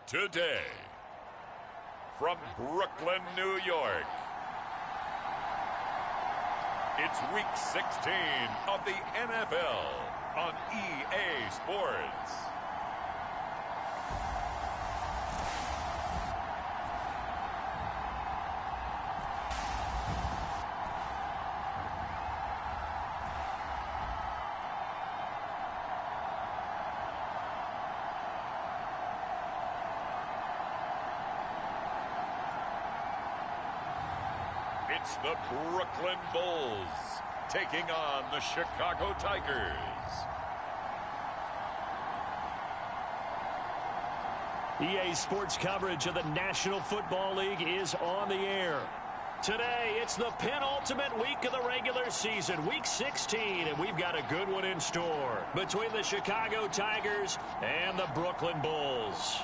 Today, from Brooklyn, New York, it's Week 16 of the NFL on EA Sports. It's the Brooklyn Bulls taking on the Chicago Tigers. EA Sports coverage of the National Football League is on the air. Today, it's the penultimate week of the regular season, Week 16, and we've got a good one in store between the Chicago Tigers and the Brooklyn Bulls.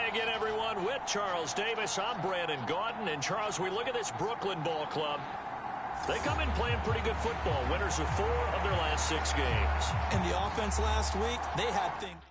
Again, everyone, with Charles Davis, I'm Brandon Gaudin. And, Charles, we look at this Brooklyn Ball Club. They come in playing pretty good football. Winners of 4 of their last 6 games. And the offense last week, they had things.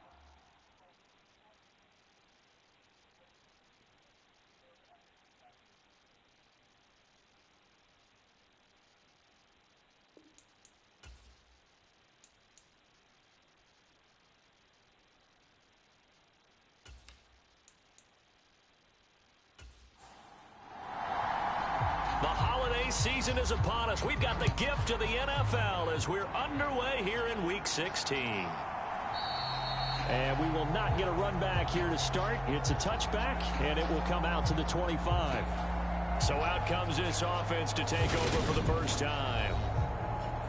Season is upon us. We've got the gift of the NFL as we're underway here in Week 16. And we will not get a run back here to start. It's a touchback, and it will come out to the 25. So out comes this offense to take over for the first time.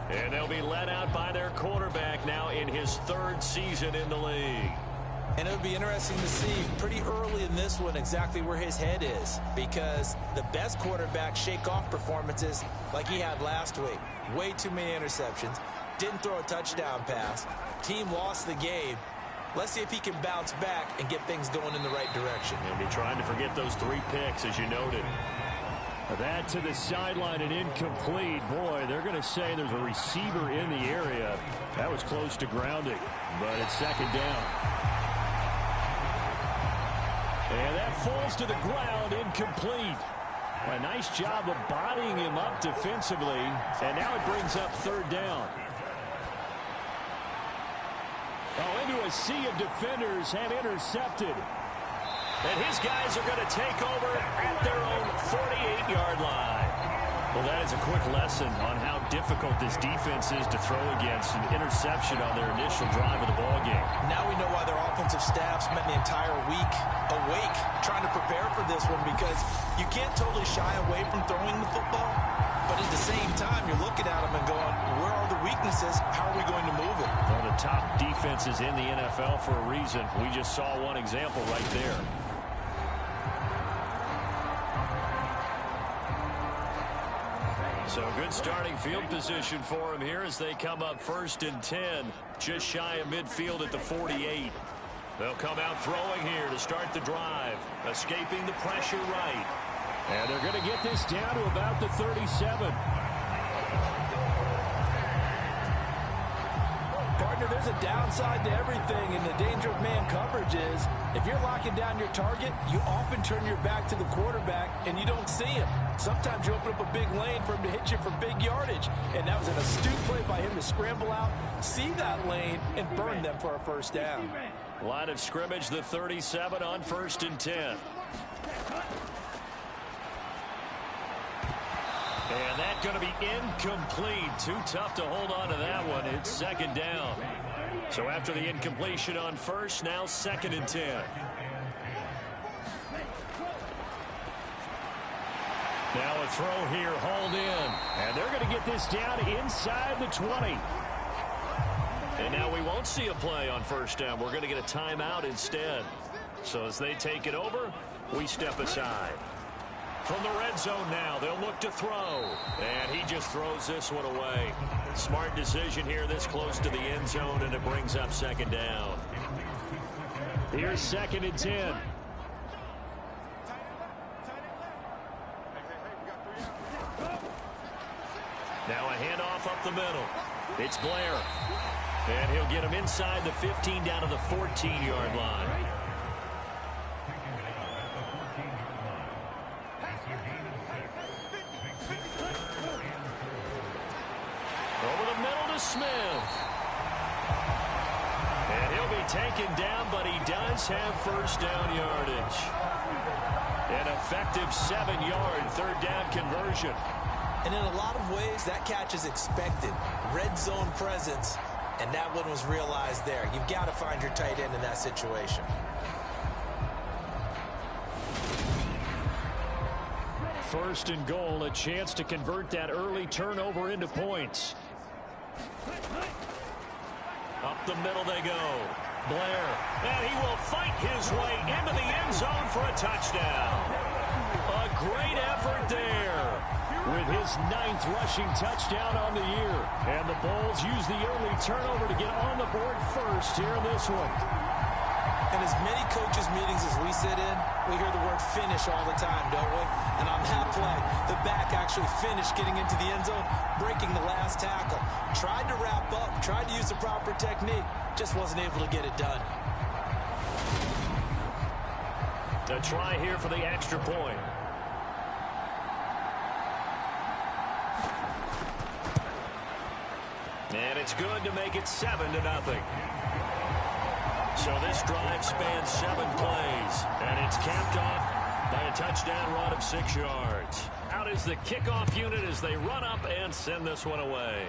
And they'll be led out by their quarterback now in his 3rd season in the league. And it would be interesting to see pretty early in this one exactly where his head is, because the best quarterback shake-off performances like he had last week. Way too many interceptions. Didn't throw a touchdown pass. Team lost the game. Let's see if he can bounce back and get things going in the right direction. And be trying to forget those 3 picks, as you noted. That to the sideline and incomplete. Boy, they're going to say there's a receiver in the area. That was close to grounding, but it's 2nd down. And that falls to the ground, incomplete. A nice job of bodying him up defensively. And now it brings up 3rd down. Oh, into a sea of defenders and intercepted. And his guys are going to take over at their own 48-yard line. Well, that is a quick lesson on how difficult this defense is to throw against. An interception on their initial drive of the ballgame. Now we know why their offensive staff spent the entire week awake trying to prepare for this one, because you can't totally shy away from throwing the football, but at the same time, you're looking at them and going, where are the weaknesses? How are we going to move it? One of the top defenses in the NFL for a reason. We just saw one example right there. So good starting field position for him here as they come up 1st and 10, just shy of midfield at the 48. They'll come out throwing here to start the drive, escaping the pressure right. And they're going to get this down to about the 37. Partner, there's a downside to everything, and the danger of man coverage is if you're locking down your target, you often turn your back to the quarterback and you don't see him. Sometimes you open up a big lane for him to hit you for big yardage, and that was an astute play by him to scramble out, see that lane, and burn them for a 1st down. Line of scrimmage, the 37 on 1st and 10. And that's going to be incomplete. Too tough to hold on to that one. It's 2nd down. So after the incompletion on 1st, now 2nd and 10. Now a throw here, hauled in. And they're going to get this down inside the 20. And now we won't see a play on 1st down. We're going to get a timeout instead. So as they take it over, we step aside. From the red zone now, they'll look to throw. And he just throws this one away. Smart decision here this close to the end zone, and it brings up 2nd down. Here's 2nd and 10. Now a handoff up the middle. It's Blair. And he'll get him inside the 15 down to the 14-yard line. Over the middle to Smith. And he'll be taken down, but he does have first down yardage. An effective 7-yard third down conversion. And in a lot of ways, that catch is expected. Red zone presence, and that one was realized there. You've got to find your tight end in that situation. First and goal, a chance to convert that early turnover into points. Up the middle they go. Blair, and he will fight his way into the end zone for a touchdown. A great effort there with his 9th rushing touchdown on the year. And the Bulls use the early turnover to get on the board first here in this one. In as many coaches' meetings as we sit in, we hear the word finish all the time, don't we? And on that play, the back actually finished getting into the end zone, breaking the last tackle. Tried to wrap up, tried to use the proper technique, just wasn't able to get it done. A try here for the extra point. And it's good to make it 7-0. So this drive spans 7 plays, and it's capped off by a touchdown run of 6 yards. Out is the kickoff unit as they run up and send this one away.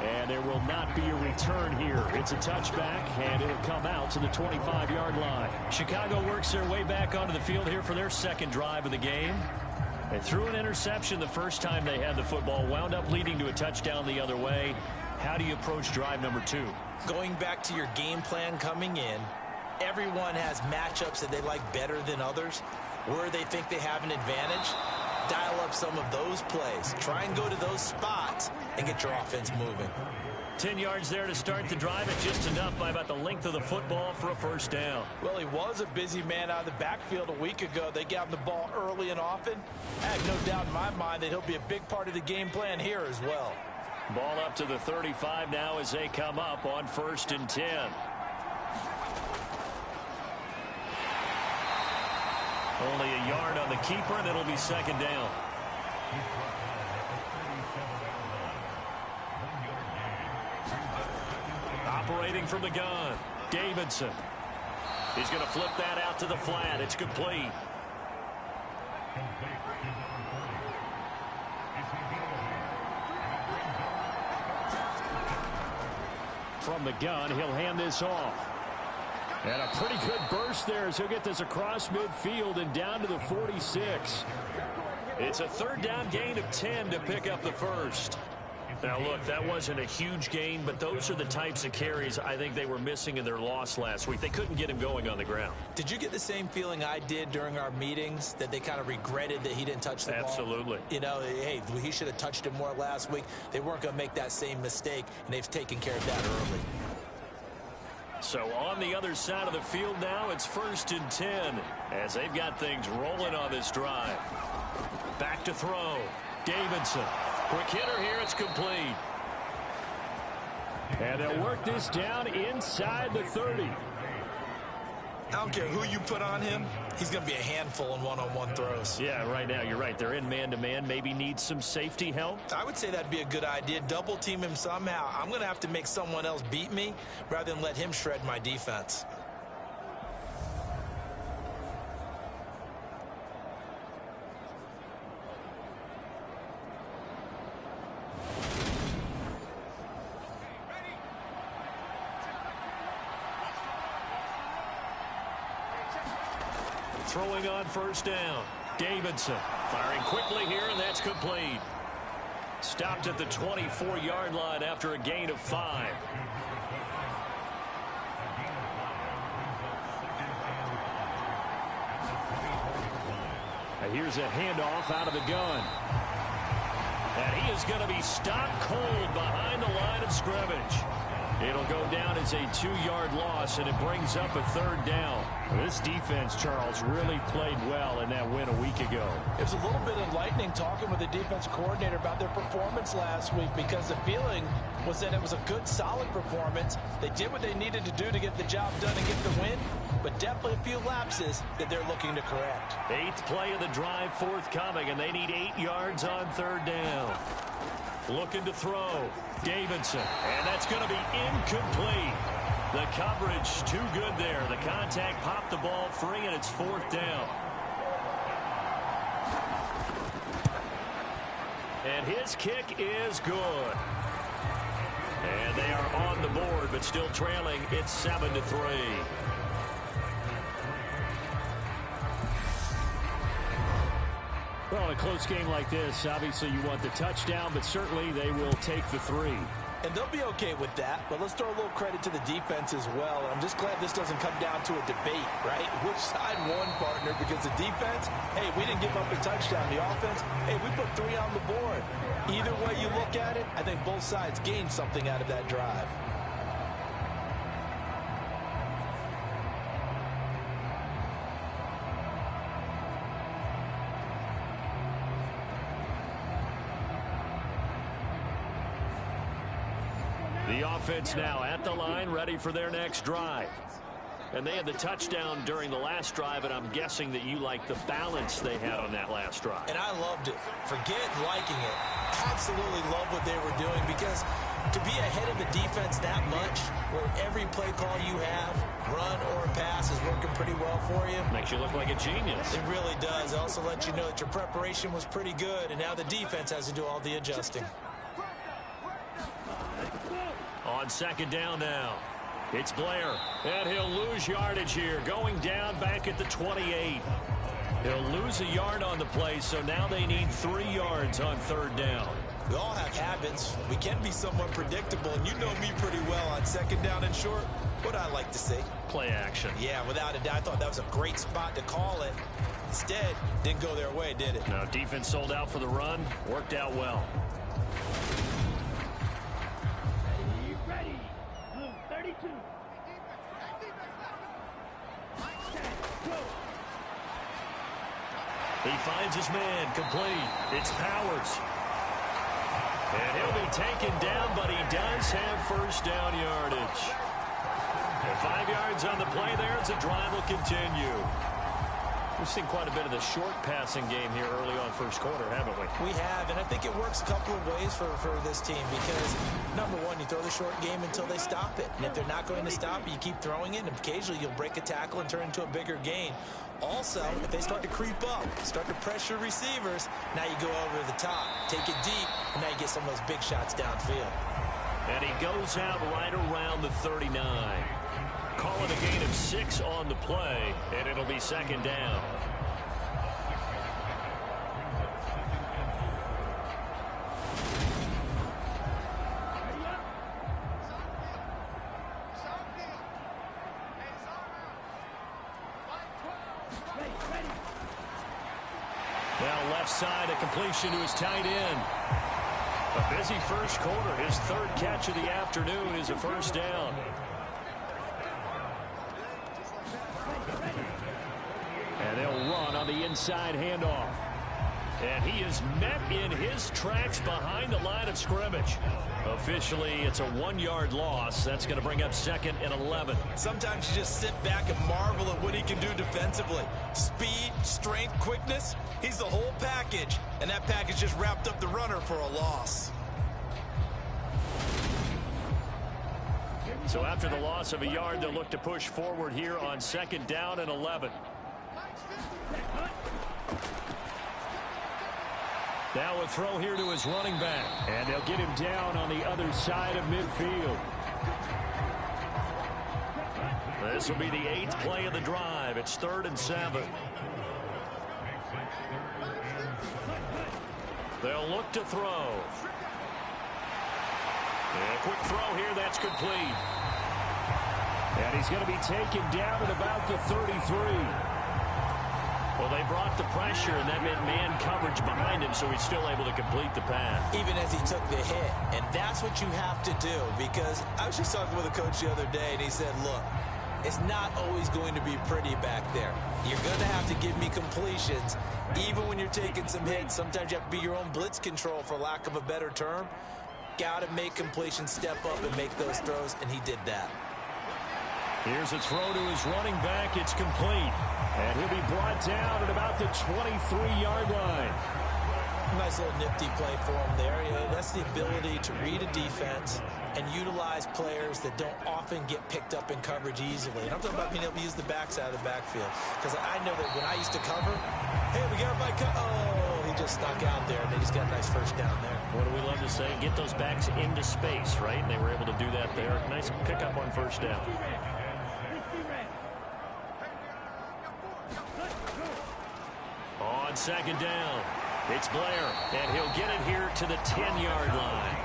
And there will not be a return here. It's a touchback, and it'll come out to the 25-yard line. Chicago works their way back onto the field here for their second drive of the game. They threw an interception the first time they had the football, wound up leading to a touchdown the other way. How do you approach drive number 2? Going back to your game plan coming in, everyone has matchups that they like better than others. Where they think they have an advantage, dial up some of those plays. Try and go to those spots and get your offense moving. 10 yards there to start the drive, and just enough by about the length of the football for a first down. Well, he was a busy man out of the backfield a week ago. They got him the ball early and often. I have no doubt in my mind that he'll be a big part of the game plan here as well. Ball up to the 35 now as they come up on 1st and 10. Only a yard on the keeper, and it'll be second down. Operating from the gun, Davidson. He's going to flip that out to the flat. It's complete. From the gun, he'll hand this off. And a pretty good burst there as he'll get this across midfield and down to the 46. It's a third down gain of 10 to pick up the first. Now, look, that wasn't a huge gain, but those are the types of carries I think they were missing in their loss last week. They couldn't get him going on the ground. Did you get the same feeling I did during our meetings, that they kind of regretted that he didn't touch the ball? Absolutely. You know, hey, he should have touched it more last week. They weren't going to make that same mistake, and they've taken care of that early. So on the other side of the field now, it's 1st and 10 as they've got things rolling on this drive. Back to throw. Davidson. Quick hitter here. It's complete. And they'll work this down inside the 30. I don't care who you put on him. He's going to be a handful in one-on-one throws. Yeah, right now, you're right. They're in man-to-man. Maybe need some safety help. I would say that'd be a good idea. Double team him somehow. I'm going to have to make someone else beat me rather than let him shred my defense. Throwing on 1st down. Davidson firing quickly here, and that's complete. Stopped at the 24-yard line after a gain of 5. And here's a handoff out of the gun. And he is going to be stopped cold behind the line of scrimmage. It'll go down as a 2-yard loss, and it brings up a 3rd down. This defense, Charles, really played well in that win a week ago. It was a little bit enlightening talking with the defense coordinator about their performance last week, because the feeling was that it was a good, solid performance. They did what they needed to do to get the job done and get the win, but definitely a few lapses that they're looking to correct. 8th play of the drive forthcoming, and they need 8 yards on 3rd down. Looking to throw. Davidson, and that's going to be incomplete. The coverage too good there. The contact popped the ball free, and it's 4th down. And his kick is good. And they are on the board, but still trailing. It's 7-3. Well, in a close game like this, obviously you want the touchdown, but certainly they will take the 3. And they'll be okay with that, but let's throw a little credit to the defense as well. I'm just glad this doesn't come down to a debate, right? Which side won, partner? Because the defense, hey, we didn't give up a touchdown. The offense, hey, we put 3 on the board. Either way you look at it, I think both sides gained something out of that drive. The offense now at the line, ready for their next drive. And they had the touchdown during the last drive, and I'm guessing that you like the balance they had on that last drive. And I loved it. Forget liking it. Absolutely love what they were doing, because to be ahead of the defense that much, where every play call you have, run or pass, is working pretty well for you. Makes you look like a genius. It really does. It also lets you know that your preparation was pretty good, and now the defense has to do all the adjusting. On 2nd down now, it's Blair, and he'll lose yardage here, going down back at the 28. He'll lose a yard on the play, so now they need 3 yards on 3rd down. We all have habits. We can be somewhat predictable, and you know me pretty well on 2nd down and short. What I like to see? Play action. Yeah, without a doubt. I thought that was a great spot to call it. Instead, didn't go their way, did it? No, defense sold out for the run. Worked out well. He finds his man, complete. It's Powers. And he'll be taken down, but he does have 1st down yardage. And 5 yards on the play there as the drive will continue. We've seen quite a bit of the short passing game here early on 1st quarter, haven't we? We have, and I think it works a couple of ways for this team, because, number one, you throw the short game until they stop it. And if they're not going to stop it, you keep throwing it, and occasionally you'll break a tackle and turn into a bigger gain. Also, if they start to creep up, start to pressure receivers, now you go over the top, take it deep, and now you get some of those big shots downfield. And he goes out right around the 39. Calling a gain of 6 on the play, and it'll be 2nd down. Now left side, a completion to his tight end. A busy 1st quarter. His 3rd catch of the afternoon is a 1st down. And they'll run on the inside handoff. And he is met in his tracks behind the line of scrimmage. Officially, it's a 1-yard loss. That's going to bring up 2nd and 11. Sometimes you just sit back and marvel at what he can do defensively. Speed, strength, quickness, he's the whole package. And that package just wrapped up the runner for a loss. So after the loss of a yard, they'll look to push forward here on 2nd down and 11. Now a throw here to his running back. And they'll get him down on the other side of midfield. This will be the 8th play of the drive. It's 3rd and 7. They'll look to throw. And a quick throw here, that's complete. And he's going to be taken down at about the 33. Well, they brought the pressure, and that meant man coverage behind him, so he's still able to complete the pass. Even as he took the hit. And that's what you have to do, because I was just talking with a coach the other day, and he said, look, it's not always going to be pretty back there. You're going to have to give me completions. Even when you're taking some hits, sometimes you have to be your own blitz control, for lack of a better term. Got to make completions, step up and make those throws, and he did that. Here's a throw to his running back. It's complete. And he'll be brought down at about the 23-yard line. Nice little nifty play for him there. That's the ability to read a defense and utilize players that don't often get picked up in coverage easily. And I'm talking about being able to use the backside of the backfield. Because I know that when I used to cover, hey, we got a bike. Oh, he just snuck out there, and they just got a nice first down there. What do we love to say? Get those backs into space, right? And they were able to do that there. Nice pickup on first down. On second down, it's Blair, and he'll get it here to the 10-yard line.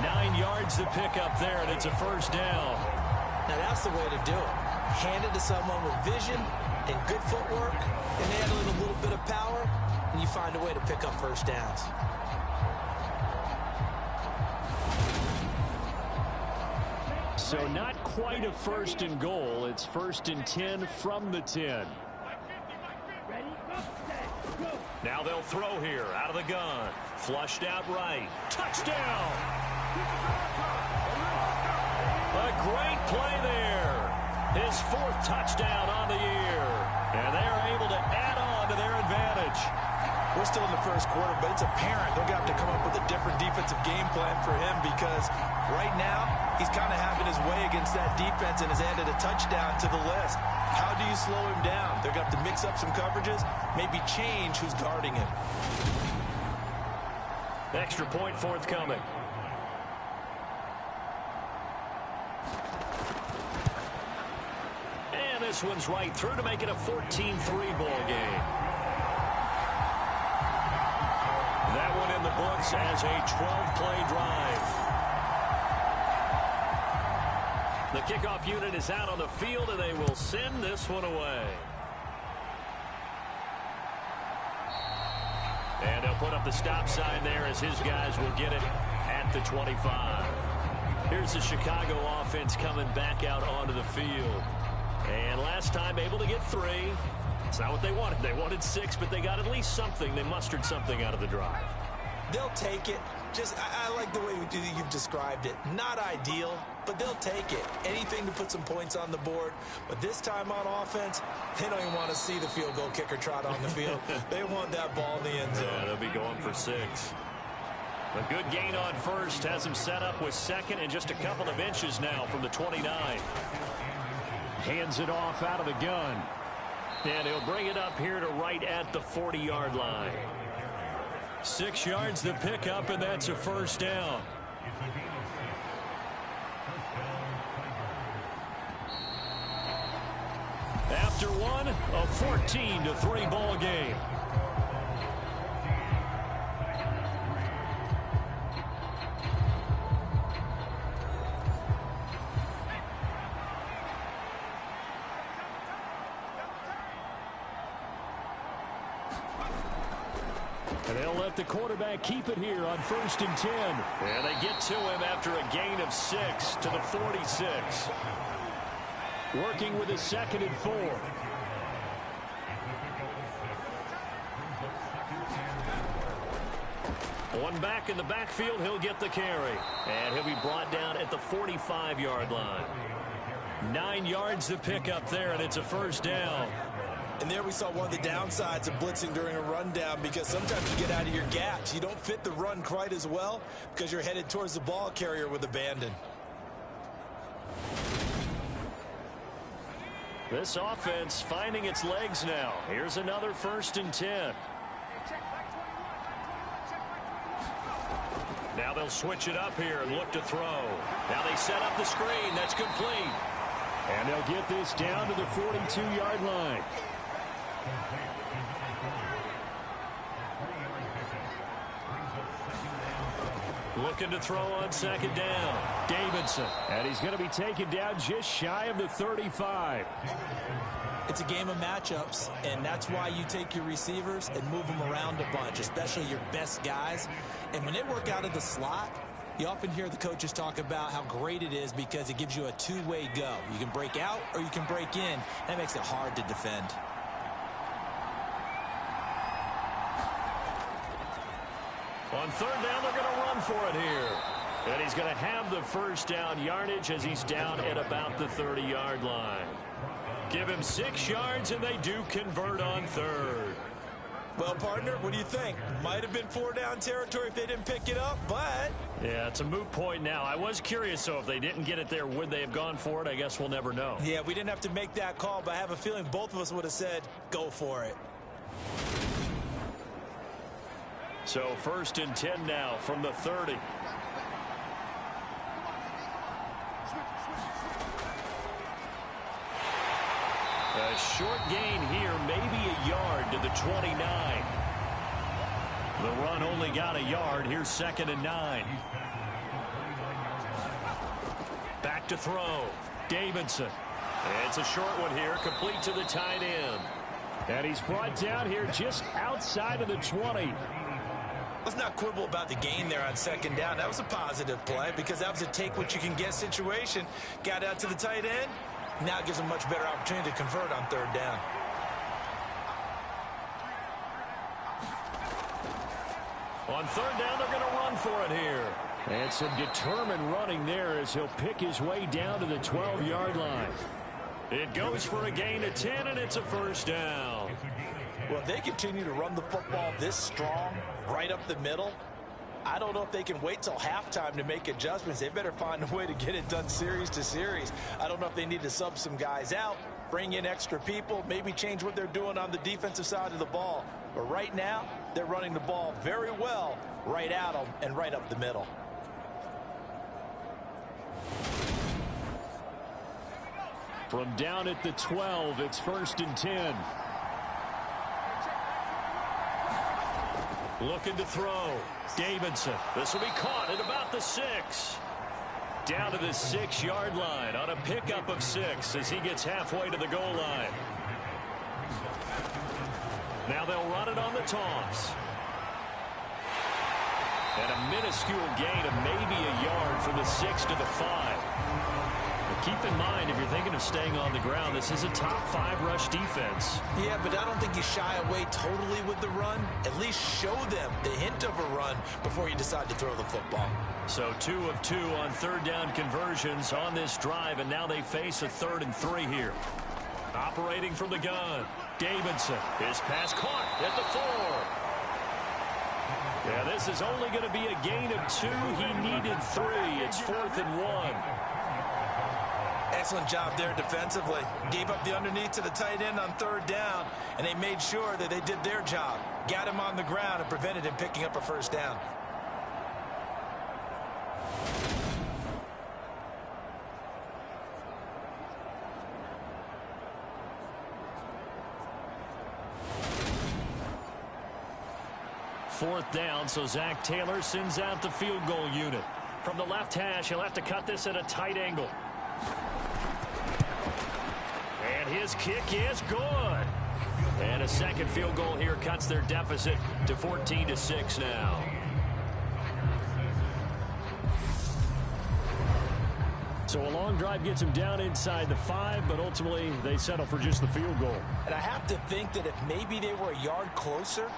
9 yards to pick up there, and it's a first down. Now that's the way to do it. Hand it to someone with vision and good footwork, and add a little bit of power, and you find a way to pick up first downs. So not quite a first and goal. It's first and 10 from the 10. Now they'll throw here out of the gun. Flushed out right. Touchdown! A great play there. His 4th touchdown on the year. And they are able to add on to their advantage. We're still in the first quarter, but it's apparent they're going to have to come up with a different defensive game plan for him, because right now he's kind of having his way against that defense and has added a touchdown to the list. How do you slow him down? They're going to have to mix up some coverages, maybe change who's guarding him. Extra point forthcoming. And this one's right through to make it a 14-3 ball game. That one in the books as a 12-play drive. The kickoff unit is out on the field, and they will send this one away. And they'll put up the stop sign there as his guys will get it at the 25. Here's the Chicago offense coming back out onto the field. And last time able to get 3. It's not what they wanted. They wanted 6, but they got at least something. They mustered something out of the drive. They'll take it. I like the way you've described it. Not ideal, but they'll take it. Anything to put some points on the board. But this time on offense, they don't even want to see the field goal kicker trot on the field. They want that ball in the end zone. Yeah, they'll be going for 6. A good gain on first has him set up with second and just a couple of inches now from the 29. Hands it off out of the gun. And he'll bring it up here to right at the 40-yard line. 6 yards to pick up, and that's a first down. After one, a 14-3 ball game. And they'll let the quarterback keep it here on first and 10. And they get to him after a gain of 6 to the 46. Working with a 2nd and 4. One back in the backfield, he'll get the carry. And he'll be brought down at the 45-yard line. 9 yards to pick up there, and it's a first down. And there we saw one of the downsides of blitzing during a rundown, because sometimes you get out of your gaps. You don't fit the run quite as well because you're headed towards the ball carrier with abandon. This offense finding its legs now. Here's another first and 10. Now they'll switch it up here and look to throw. Now they set up the screen. That's complete. And they'll get this down to the 42-yard line. Looking to throw on second down. Davidson. And he's going to be taken down just shy of the 35. It's a game of matchups, and that's why you take your receivers and move them around a bunch, especially your best guys. And when they work out of the slot, you often hear the coaches talk about how great it is because it gives you a two-way go. You can break out or you can break in. That makes it hard to defend. On third down, they're going to run for it here. And he's going to have the first down yardage as he's down at about the 30-yard line. Give him 6 yards, and they do convert on third. Well, partner, what do you think? Might have been 4-down territory if they didn't pick it up, but... Yeah, it's a moot point now. I was curious, so if they didn't get it there, would they have gone for it? I guess we'll never know. Yeah, we didn't have to make that call, but I have a feeling both of us would have said, go for it. So 1st and 10 now from the 30. A short gain here, maybe a yard to the 29. The run only got a yard. Here's 2nd and 9. Back to throw. Davidson. It's a short one here, complete to the tight end. And he's brought down here just outside of the 20. Let's not quibble about the gain there on 2nd down. That was a positive play because that was a take-what-you-can-get situation. Got out to the tight end. Now it gives them much better opportunity to convert on 3rd down. On 3rd down, they're going to run for it here. And some determined running there as he'll pick his way down to the 12-yard line. It goes for a gain of 10, and it's a 1st down. Well, if they continue to run the football this strong, right up the middle, I don't know if they can wait till halftime to make adjustments. They better find a way to get it done series to series. I don't know if they need to sub some guys out, bring in extra people, maybe change what they're doing on the defensive side of the ball. But right now, they're running the ball very well right at them and right up the middle. From down at the 12, it's 1st and 10. Looking to throw. Davidson. This will be caught at about the 6. Down to the 6-yard line on a pickup of 6 as he gets halfway to the goal line. Now they'll run it on the toss. And a minuscule gain of maybe a yard from the 6 to the 5. Keep in mind, if you're thinking of staying on the ground, this is a top 5 rush defense. Yeah, but I don't think you shy away totally with the run. At least show them the hint of a run before you decide to throw the football. So 2 of 2 on 3rd down conversions on this drive, and now they face a 3rd and 3 here. Operating from the gun, Davidson. His pass caught at the 4. Yeah, this is only going to be a gain of 2. He needed 3. It's 4th and 1. Excellent job there defensively. Gave up the underneath to the tight end on 3rd down, and they made sure that they did their job. Got him on the ground and prevented him picking up a 1st down. Fourth down, so Zach Taylor sends out the field goal unit. From the left hash, he'll have to cut this at a tight angle. And his kick is good. And a second field goal here cuts their deficit to 14-6 now. So a long drive gets him down inside the 5, but ultimately they settle for just the field goal. And I have to think that if maybe they were a yard closer,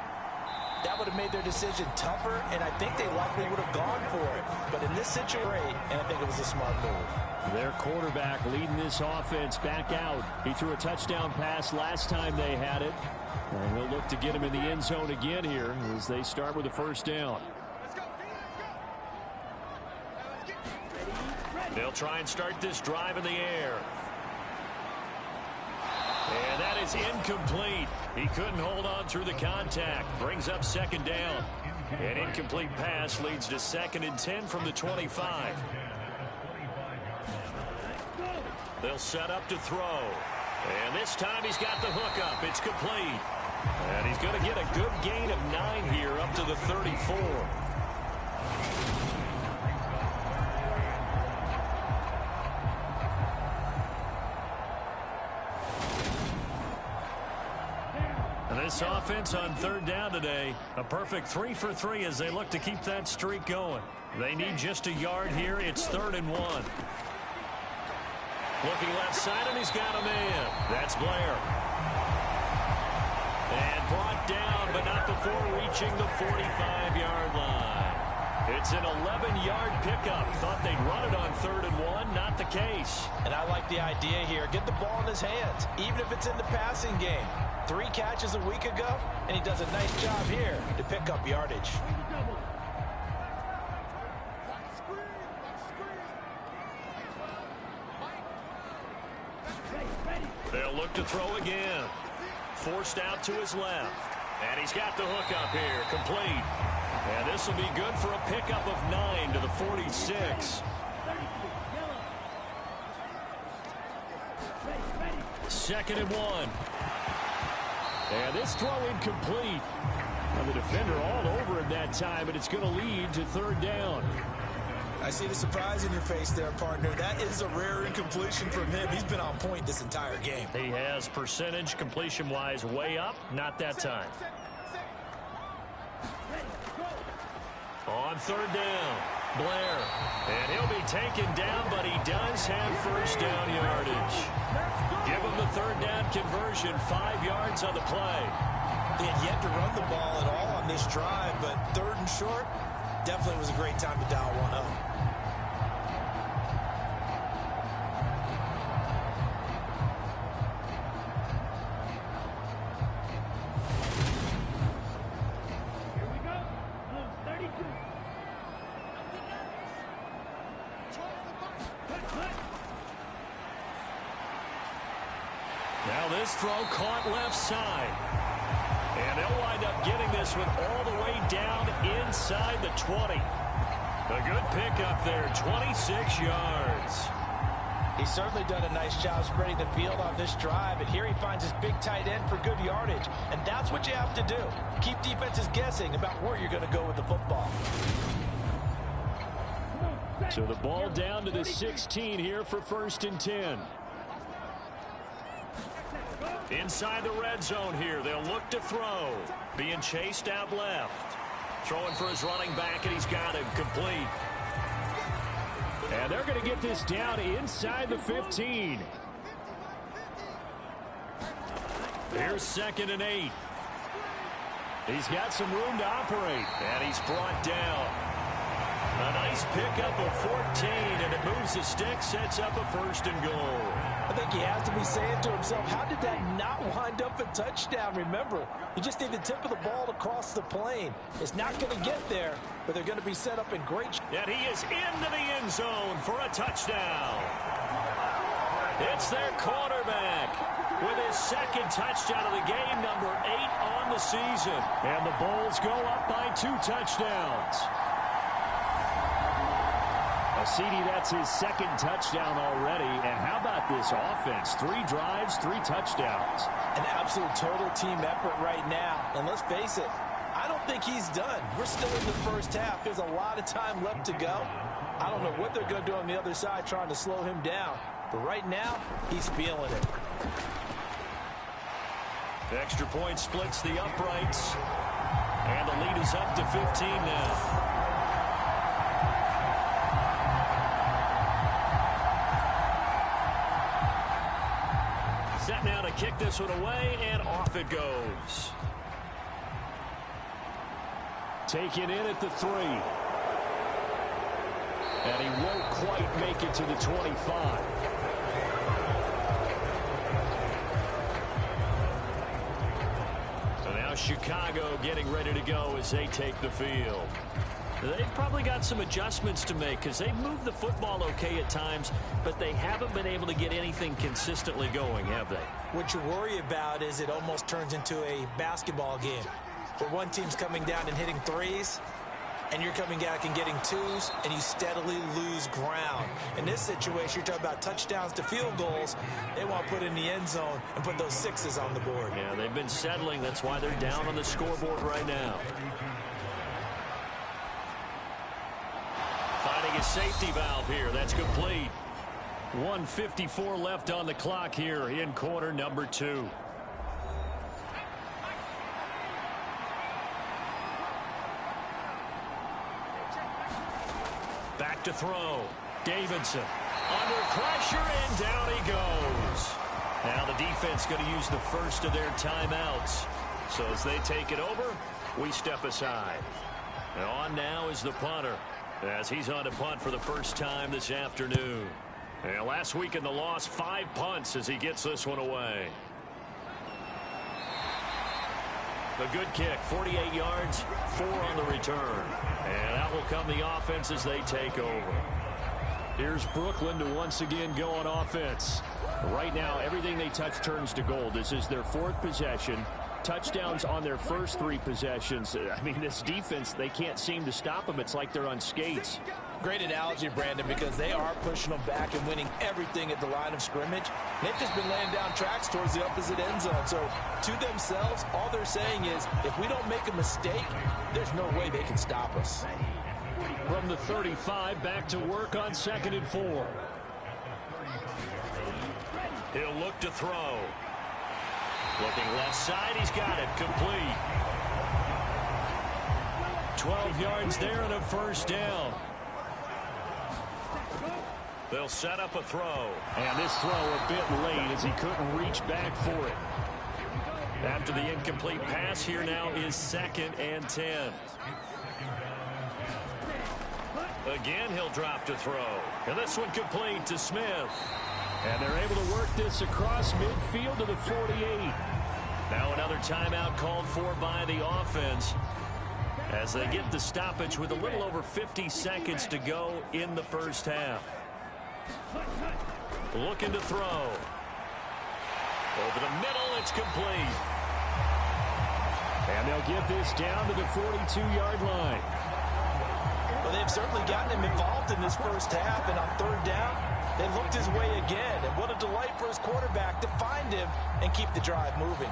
that would have made their decision tougher, and I think they likely would have gone for it. But in this situation, and I think it was a smart move. Their quarterback leading this offense back out. He threw a touchdown pass last time they had it. And he'll look to get him in the end zone again here as they start with a 1st down. They'll try and start this drive in the air. And that is incomplete. He couldn't hold on through the contact. Brings up 2nd down. An incomplete pass leads to 2nd and 10 from the 25. They'll set up to throw. And this time he's got the hook up. It's complete. And he's going to get a good gain of 9 here up to the 34. And this offense on third down today, a perfect 3 for 3 as they look to keep that streak going. They need just a yard here. It's 3rd and 1. Looking left side, and he's got a man. That's Blair. And brought down, but not before reaching the 45-yard line. It's an 11-yard pickup. Thought they'd run it on 3rd and 1. Not the case. And I like the idea here. Get the ball in his hands, even if it's in the passing game. 3 catches a week ago, and he does a nice job here to pick up yardage. They'll look to throw again. Forced out to his left. And he's got the hook up here. Complete. And this will be good for a pickup of 9 to the 46. Second and 1. And this throw incomplete. And the defender all over him that time, and it's going to lead to 3rd down. I see the surprise in your face there, partner. That is a rare incompletion from him. He's been on point this entire game. He has percentage completion-wise way up. Not that time. On 3rd down, Blair. And he'll be taken down, but he does have first down yardage. Give him the 3rd down conversion, 5 yards on the play. They had yet to run the ball at all on this drive, but 3rd and short definitely was a great time to dial one up. Now this throw caught left side. And they'll wind up getting this one all the way down inside the 20. A good pickup there, 26 yards. He's certainly done a nice job spreading the field on this drive, and here he finds his big tight end for good yardage. And that's what you have to do. Keep defenses guessing about where you're going to go with the football. So the ball down to the 16 here for 1st and 10. Inside the red zone here, they'll look to throw. Being chased out left. Throwing for his running back, and he's got him complete. And they're going to get this down inside the 15. Here's 2nd and 8. He's got some room to operate. And he's brought down. A nice pickup of 14, and it moves the stick, sets up a 1st and goal. I think he has to be saying to himself, how did that not wind up a touchdown? Remember, you just need the tip of the ball to cross the plane. It's not going to get there, but they're going to be set up in great. And he is into the end zone for a touchdown. It's their quarterback with his 2nd touchdown of the game, number 8 on the season. And the Bulls go up by 2 touchdowns. CD, that's his 2nd touchdown already. And how about this offense? 3 drives, 3 touchdowns. An absolute total team effort right now. And let's face it, I don't think he's done. We're still in the first half. There's a lot of time left to go. I don't know what they're going to do on the other side trying to slow him down. But right now, he's feeling it. The extra point splits the uprights. And the lead is up to 15 now. Set now to kick this one away, and off it goes. Taken in at the 3. And he won't quite make it to the 25. So now Chicago getting ready to go as they take the field. They've probably got some adjustments to make because they've moved the football okay at times, but they haven't been able to get anything consistently going, have they? What you worry about is it almost turns into a basketball game where one team's coming down and hitting 3s, and you're coming back and getting 2s, and you steadily lose ground. In this situation, you're talking about touchdowns to field goals. They want to put in the end zone and put those 6s on the board. Yeah, they've been settling. That's why they're down on the scoreboard right now. Finding a safety valve here. That's complete. 1:54 left on the clock here in quarter number 2. to throw. Davidson under pressure, and down he goes. Now the defense going to use the first of their timeouts. So as they take it over, we step aside. And on now is the punter, as he's on to punt for the first time this afternoon. And last week in the loss, 5 punts as he gets this one away. A good kick, 48 yards, 4 on the return. And out will come the offense as they take over. Here's Brooklyn to once again go on offense. Right now, everything they touch turns to gold. This is their 4th possession. Touchdowns on their first 3 possessions. I mean, this defense, they can't seem to stop them. It's like they're on skates. Great analogy, Brandon, because they are pushing them back and winning everything at the line of scrimmage. They've just been laying down tracks towards the opposite end zone. So to themselves, all they're saying is, if we don't make a mistake, there's no way they can stop us. From the 35, back to work on 2nd and 4. He'll look to throw. Looking left side, he's got it, complete. 12 yards there and a first down. They'll set up a throw. And this throw a bit late as he couldn't reach back for it. After the incomplete pass, here now is 2nd and 10. Again, he'll drop to throw. And this one complete to Smith. And they're able to work this across midfield to the 48. Now another timeout called for by the offense as they get the stoppage with a little over 50 seconds to go in the first half. Looking to throw. Over the middle, it's complete. And they'll get this down to the 42-yard line. Well, they've certainly gotten him involved in this first half, and on 3rd down, they looked his way again. And what a delight for his quarterback to find him and keep the drive moving.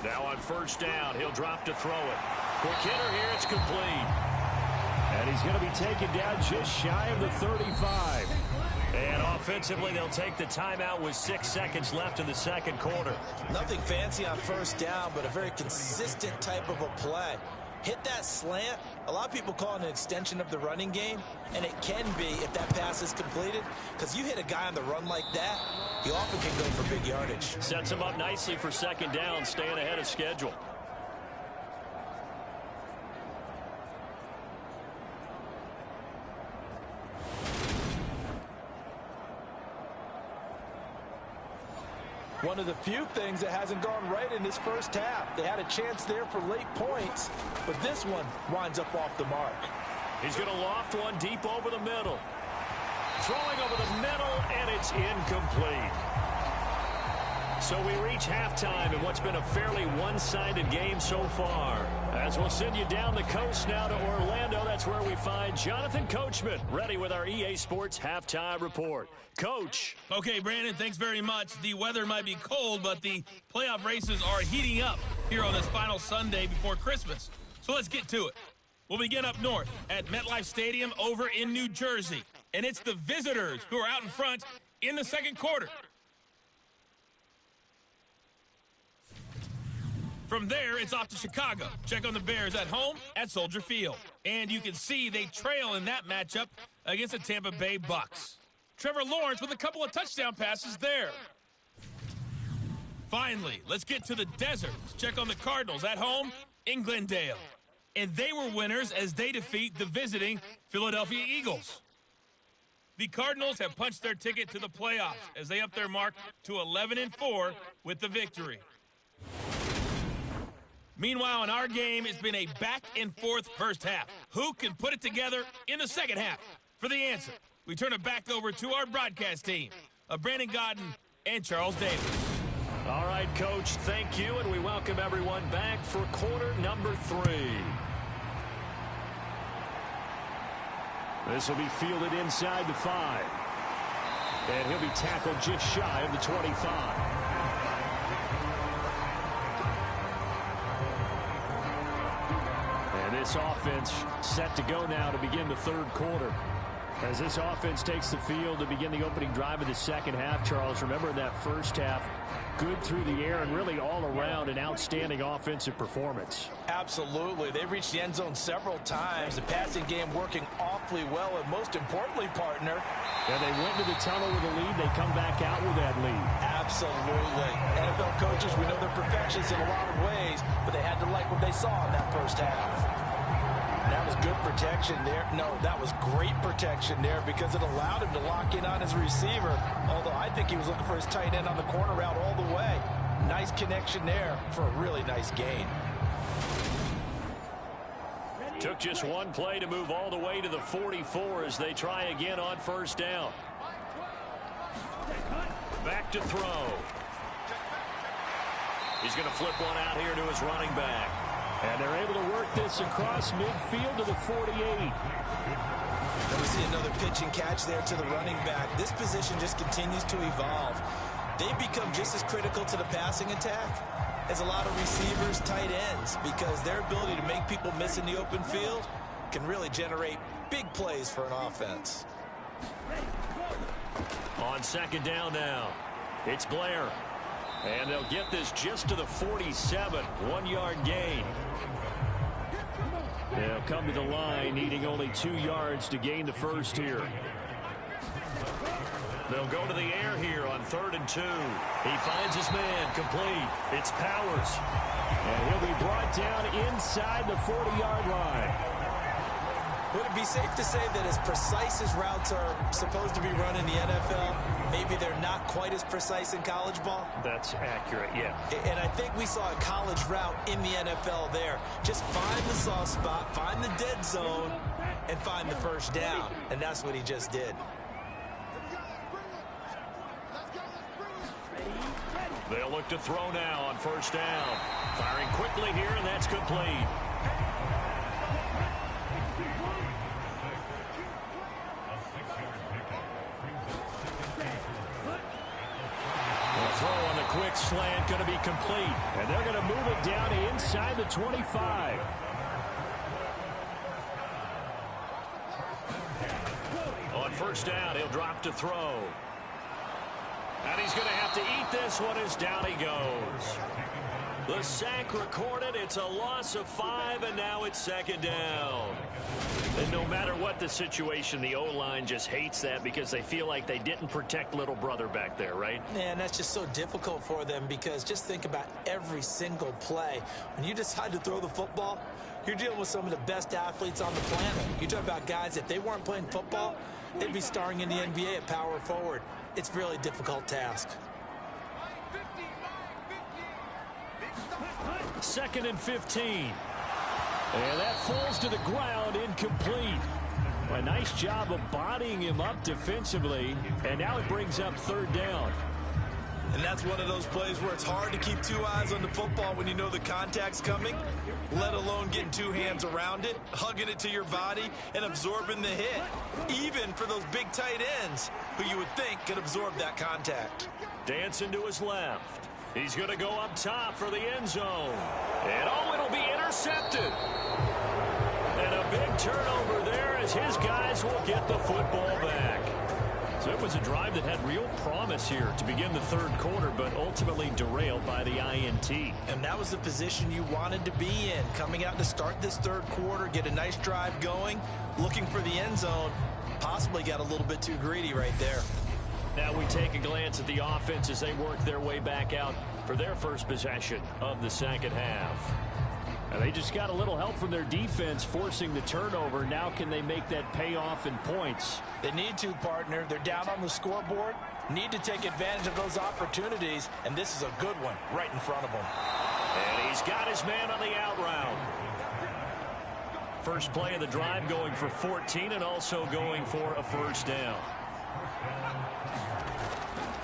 Now on 1st down, he'll drop to throw it. Quick hitter here, it's complete. And he's going to be taken down just shy of the 35. And offensively, they'll take the timeout with 6 seconds left in the 2nd quarter. Nothing fancy on 1st down, but a very consistent type of a play. Hit that slant. A lot of people call it an extension of the running game, and it can be if that pass is completed, because you hit a guy on the run like that, he often can go for big yardage. Sets him up nicely for 2nd down, staying ahead of schedule. One of the few things that hasn't gone right in this first half. They had a chance there for late points, but this one winds up off the mark. He's going to loft one deep over the middle. Throwing over the middle, and it's incomplete. So we reach halftime in what's been a fairly one-sided game so far. As we'll send you down the coast now to Orlando, that's where we find Jonathan Coachman, ready with our EA Sports Halftime Report. Coach. Okay, Brandon, thanks very much. The weather might be cold, but the playoff races are heating up here on this final Sunday before Christmas. So let's get to it. We'll begin up north at MetLife Stadium over in New Jersey. And it's the visitors who are out in front in the 2nd quarter. From there, it's off to Chicago. Check on the Bears at home at Soldier Field. And you can see they trail in that matchup against the Tampa Bay Bucks. Trevor Lawrence with a couple of touchdown passes there. Finally, let's get to the desert. Check on the Cardinals at home in Glendale. And they were winners as they defeat the visiting Philadelphia Eagles. The Cardinals have punched their ticket to the playoffs as they up their mark to 11-4 with the victory. Meanwhile, in our game, it's been a back-and-forth first half. Who can put it together in the 2nd half? For the answer, we turn it back over to our broadcast team of Brandon Godden and Charles Davis. All right, Coach, thank you, and we welcome everyone back for quarter number 3. This will be fielded inside the 5. And he'll be tackled just shy of the 25. this offense set to go now to begin the third quarter. As this offense takes the field to begin the opening drive of the second half, Charles, remember in that first half, good through the air and really all around an outstanding offensive performance. Absolutely. They reached the end zone several times. The passing game working awfully well, and most importantly, partner. And they went to the tunnel with a lead. They come back out with that lead. Absolutely. NFL coaches, we know they're perfectionists in a lot of ways, but they had to like what they saw in that first half. That was good protection there. No, that was great protection there because it allowed him to lock in on his receiver. Although I think he was looking for his tight end on the corner route all the way. Nice connection there for a really nice gain. Took just one play to move all the way to the 44 as they try again on first down. Back to throw. He's going to flip one out here to his running back. And they're able to work this across midfield to the 48. And we see another pitch and catch there to the running back. This position just continues to evolve. They become just as critical to the passing attack as a lot of receivers, tight ends, because their ability to make people miss in the open field can really generate big plays for an offense. On second down now, it's Blair. And they'll get this just to the 47, 1-yard gain. They'll come to the line, needing only 2 yards to gain the first here. They'll go to the air here on 3rd and 2. He finds his man, complete. It's Powers. And he'll be brought down inside the 40-yard line. Would it be safe to say that as precise as routes are supposed to be run in the NFL, maybe they're not quite as precise in college ball? That's accurate, yeah. And I think we saw a college route in the NFL there. Just find the soft spot, find the dead zone, and find the first down. And that's what he just did. They'll look to throw now on first down. Firing quickly here, and that's complete. Throw on the quick slant going to be complete. And they're going to move it down to inside the 25. On first down, he'll drop to throw. And he's going to have to eat this one as down he goes. The sack recorded. It's a loss of 5, and now it's second down. And no matter what the situation, the O-line just hates that because they feel like they didn't protect little brother back there, right? Man, that's just so difficult for them because just think about every single play. When you decide to throw the football, you're dealing with some of the best athletes on the planet. You talk about guys, if they weren't playing football, they'd be starring in the NBA at power forward. It's a really difficult task. 2nd and 15. And that falls to the ground, incomplete. A nice job of bodying him up defensively. And now it brings up 3rd down. And that's one of those plays where it's hard to keep 2 eyes on the football when you know the contact's coming, let alone getting 2 hands around it, hugging it to your body, and absorbing the hit. Even for those big tight ends who you would think could absorb that contact. Dancing to his left. He's going to go up top for the end zone. And it'll be intercepted. And a big turnover there as his guys will get the football back. So it was a drive that had real promise here to begin the 3rd quarter, but ultimately derailed by the INT. And that was the position you wanted to be in. Coming out to start this 3rd quarter, get a nice drive going, looking for the end zone. Possibly got a little bit too greedy right there. Now we take a glance at the offense as they work their way back out for their first possession of the second half. And they just got a little help from their defense forcing the turnover. Now can they make that pay off in points? They need to, partner. They're down on the scoreboard. Need to take advantage of those opportunities. And this is a good one right in front of them. And he's got his man on the out route. First play of the drive going for 14 and also going for a first down.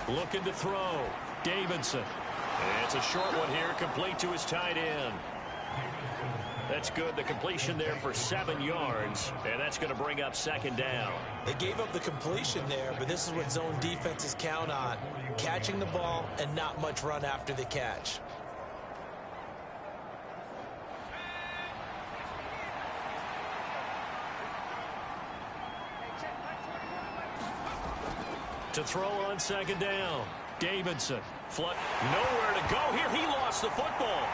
Looking to throw. Davidson. And it's a short one here, complete to his tight end. That's good. The completion there for 7 yards, and that's going to bring up second down. They gave up the completion there, but this is what zone defenses count on. Catching the ball and not much run after the catch. To throw on second down. Davidson. Nowhere to go here. He lost the football.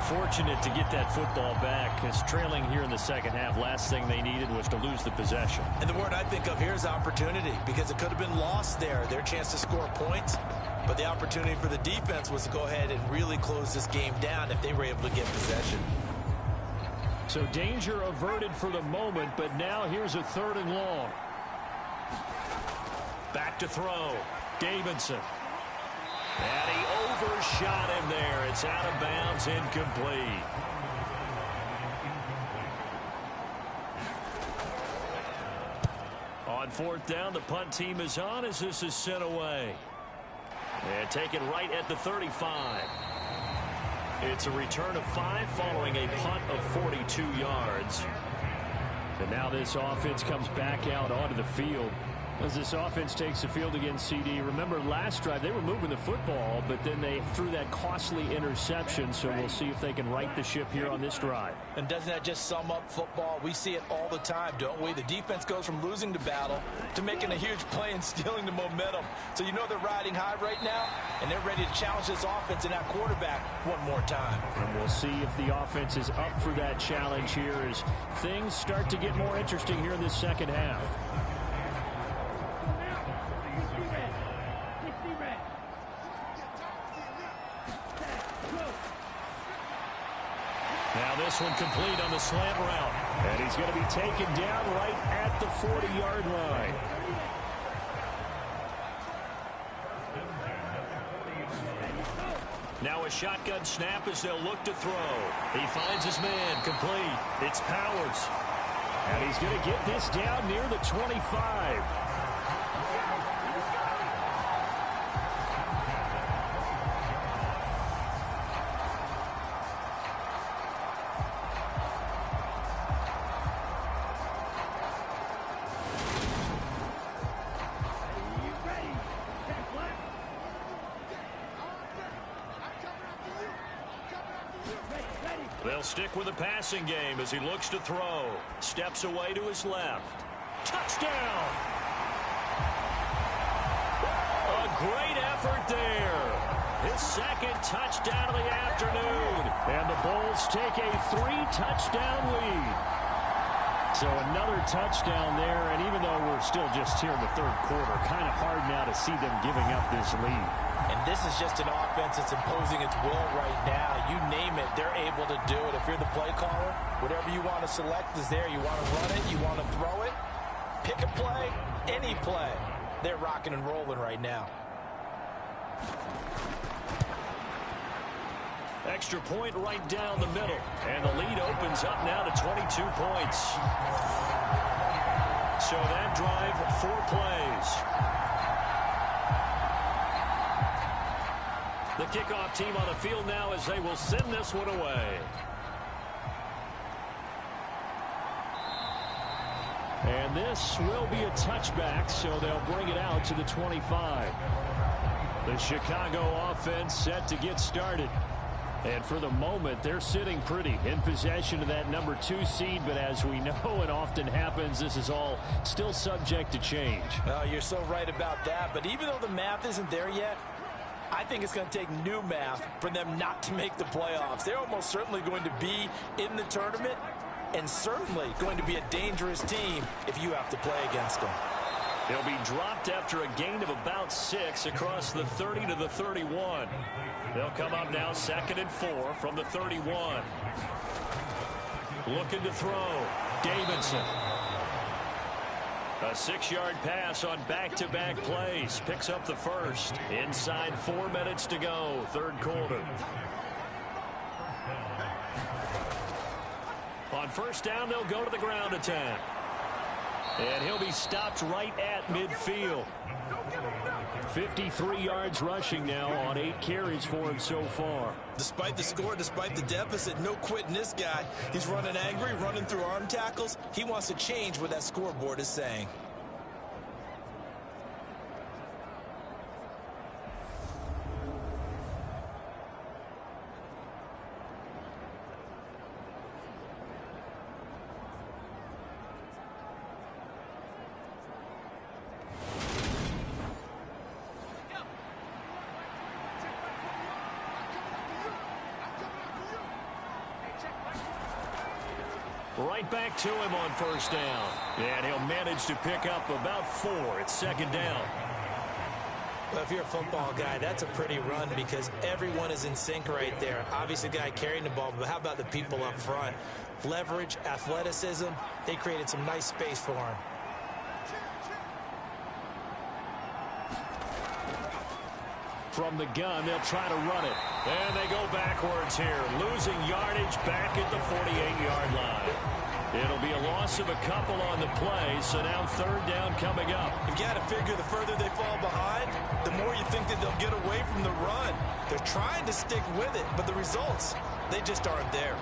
Fortunate to get that football back, because trailing here in the second half, last thing they needed was to lose the possession. And the word I think of here is opportunity, because it could have been lost there, their chance to score points. But the opportunity for the defense was to go ahead and really close this game down if they were able to get possession. So danger averted for the moment, but now here's a 3rd and long. Back to throw. Davidson. And he overshot him there. It's out of bounds, incomplete. On 4th down, the punt team is on as this is sent away. And taken right at the 35. It's a return of 5 following a punt of 42 yards. And now this offense comes back out onto the field. As this offense takes the field against CD, remember last drive they were moving the football, but then they threw that costly interception, so we'll see if they can right the ship here on this drive. And doesn't that just sum up football? We see it all the time, don't we? The defense goes from losing the battle to making a huge play and stealing the momentum. So you know they're riding high right now, and they're ready to challenge this offense and that quarterback one more time. And we'll see if the offense is up for that challenge here as things start to get more interesting here in this second half. Now this one complete on the slant route. And he's going to be taken down right at the 40-yard line. Now a shotgun snap as they'll look to throw. He finds his man, complete. It's Powers. And he's going to get this down near the 25. They'll stick with the passing game as he looks to throw. Steps away to his left. Touchdown! A great effort there. His 2nd touchdown of the afternoon. And the Bulls take a 3-touchdown lead. So another touchdown there, and even though we're still just here in the 3rd quarter, kind of hard now to see them giving up this lead. And this is just an offense that's imposing its will right now. You name it, they're able to do it. If you're the play caller, whatever you want to select is there. You want to run it, you want to throw it, pick a play, any play. They're rocking and rolling right now. Extra point right down the middle. And the lead opens up now to 22 points. So that drive, 4 plays. The kickoff team on the field now as they will send this one away. And this will be a touchback, so they'll bring it out to the 25. The Chicago offense set to get started. And for the moment, they're sitting pretty in possession of that number 2 seed. But as we know it often happens, this is all still subject to change. Oh, you're so right about that. But even though the math isn't there yet, I think it's going to take new math for them not to make the playoffs. They're almost certainly going to be in the tournament and certainly going to be a dangerous team if you have to play against them. They'll be dropped after a gain of about 6 across the 30 to the 31. They'll come up now 2nd and 4 from the 31. Looking to throw. Davidson. A 6-yard pass on back-to-back plays. Picks up the first. Inside 4 minutes to go. 3rd quarter. On 1st down, they'll go to the ground attack. And he'll be stopped right at midfield. 53 yards rushing now on 8 carries for him so far. Despite the score, despite the deficit, no quitting this guy. He's running angry, running through arm tackles. He wants to change what that scoreboard is saying. Right back to him on first down. And he'll manage to pick up about 4. It's second down. Well, if you're a football guy, that's a pretty run because everyone is in sync right there. Obviously, the guy carrying the ball, but how about the people up front? Leverage, athleticism, they created some nice space for him. From the gun, they'll try to run it. And they go backwards here, losing yardage back at the 48-yard line. It'll be a loss of a couple on the play, so now third down coming up. You've got to figure the further they fall behind, the more you think that they'll get away from the run. They're trying to stick with it, but the results, they just aren't there.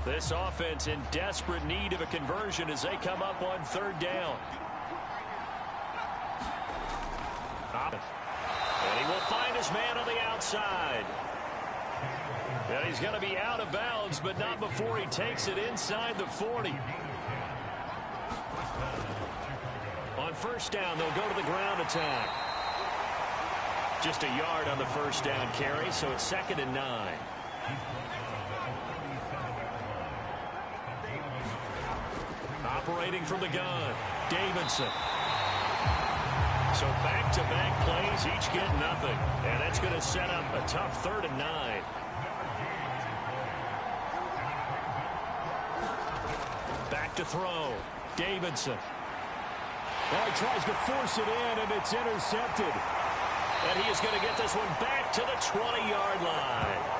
This offense in desperate need of a conversion as they come up on third down. And he will find his man on the outside. And he's going to be out of bounds, but not before he takes it inside the 40. On first down, they'll go to the ground attack. Just a yard on the first down carry, so it's 2nd and 9. Operating from the gun, Davidson. So back-to-back plays, each get nothing. And that's going to set up a tough 3rd and 9. Back to throw, Davidson. Well, he tries to force it in, and it's intercepted. And he is going to get this one back to the 20-yard line.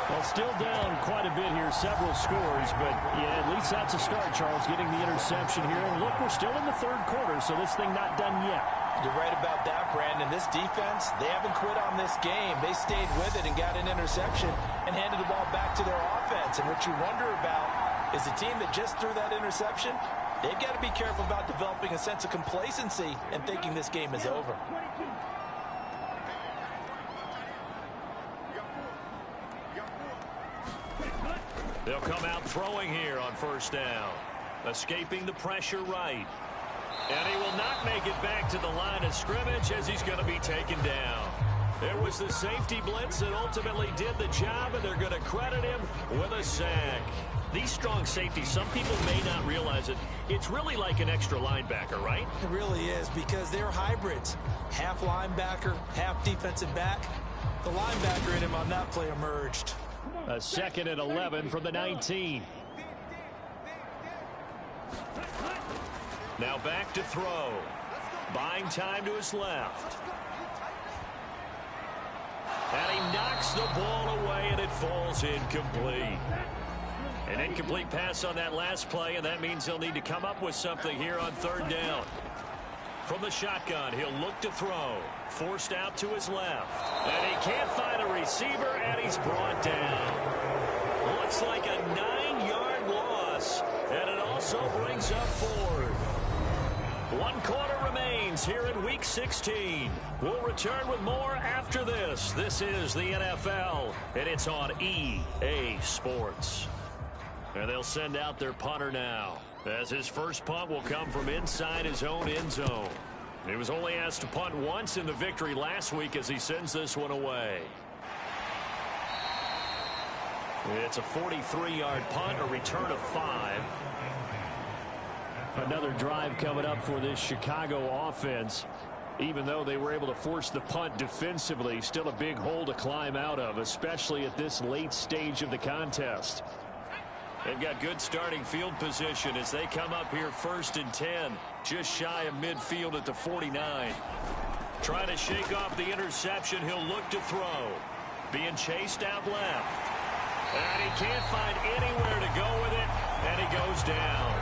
Well, still down quite a bit here, several scores, but yeah, at least that's a start, Charles, getting the interception here. And look, we're still in the 3rd quarter, so this thing not done yet. You're right about that, Brandon. This defense, they haven't quit on this game. They stayed with it and got an interception and handed the ball back to their offense. And what you wonder about is the team that just threw that interception, they've got to be careful about developing a sense of complacency and thinking this game is over. They'll come out throwing here on first down. Escaping the pressure right. And he will not make it back to the line of scrimmage as he's going to be taken down. It was the safety blitz that ultimately did the job, and they're going to credit him with a sack. These strong safeties, some people may not realize it. It's really like an extra linebacker, right? It really is, because they're hybrids. Half linebacker, half defensive back. The linebacker in him on that play emerged. A 2nd and 11 from the 19. Now back to throw. Buying time to his left. And he knocks the ball away, and it falls incomplete. An incomplete pass on that last play, and that means he'll need to come up with something here on third down. From the shotgun, he'll look to throw. Forced out to his left. And he can't find a receiver, and he's brought down. Looks like a 9-yard loss, and it also brings up 4th. 1 quarter remains here in Week 16. We'll return with more after this. This is the NFL, and it's on EA Sports. And they'll send out their punter now, as his first punt will come from inside his own end zone. He was only asked to punt once in the victory last week as he sends this one away. It's a 43-yard punt, a return of 5. Another drive coming up for this Chicago offense. Even though they were able to force the punt defensively, still a big hole to climb out of, especially at this late stage of the contest. They've got good starting field position as they come up here 1st and 10, just shy of midfield at the 49. Trying to shake off the interception, he'll look to throw. Being chased out left. And he can't find anywhere to go with it, and he goes down.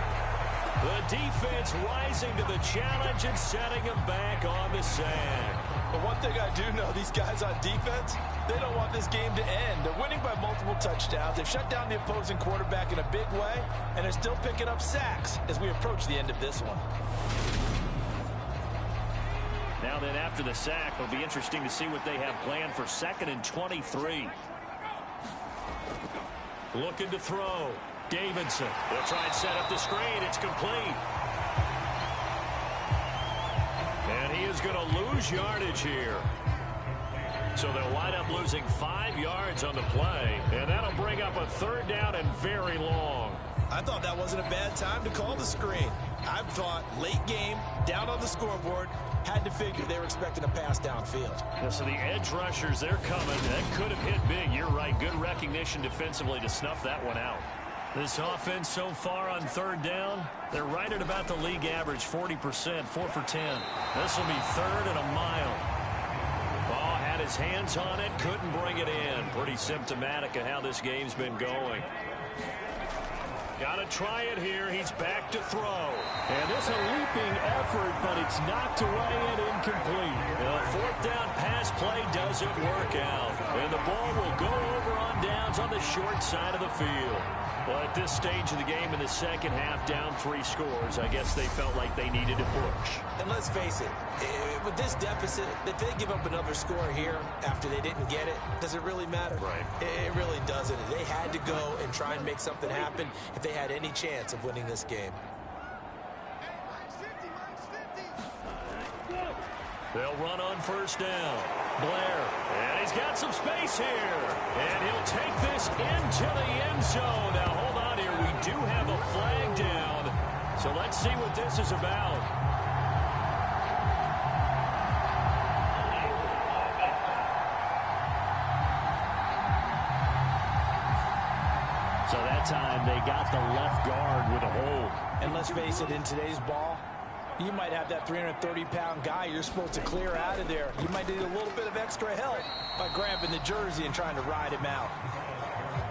The defense rising to the challenge and setting him back on the sack. But one thing I do know, these guys on defense, they don't want this game to end. They're winning by multiple touchdowns. They've shut down the opposing quarterback in a big way, and they're still picking up sacks as we approach the end of this one. Now then, after the sack, it'll be interesting to see what they have planned for 2nd and 23. Looking to throw. Davidson. They'll try and set up the screen. It's complete. And he is going to lose yardage here. So they'll wind up losing 5 yards on the play, and that'll bring up a 3rd down and very long. I thought that wasn't a bad time to call the screen. I thought late game, down on the scoreboard, had to figure they were expecting a pass downfield. Yeah, so the edge rushers, they're coming. That could have hit big. You're right. Good recognition defensively to snuff that one out. This offense so far on 3rd down, they're right at about the league average, 40%, 4 for 10. This will be 3rd and a mile. Ball had his hands on it, couldn't bring it in. Pretty symptomatic of how this game's been going. Got to try it here. He's back to throw. And this is a leaping effort, but it's knocked away and incomplete. The 4th down pass play doesn't work out. And the ball will go over on downs on the short side of the field. Well, at this stage of the game in the second half, down 3 scores, I guess they felt like they needed to push. And let's face it, with this deficit, if they give up another score here after they didn't get it, does it really matter? Right. It really doesn't. They had to go and try and make something happen if they had any chance of winning this game. They'll run on 1st down. Blair, and he's got some space here. And he'll take this into the end zone. Now, hold on here. We do have a flag down. So let's see what this is about. So that time they got the left guard with a hold. And let's face it, in today's ball, you might have that 330-pound guy you're supposed to clear out of there. You might need a little bit of extra help by grabbing the jersey and trying to ride him out.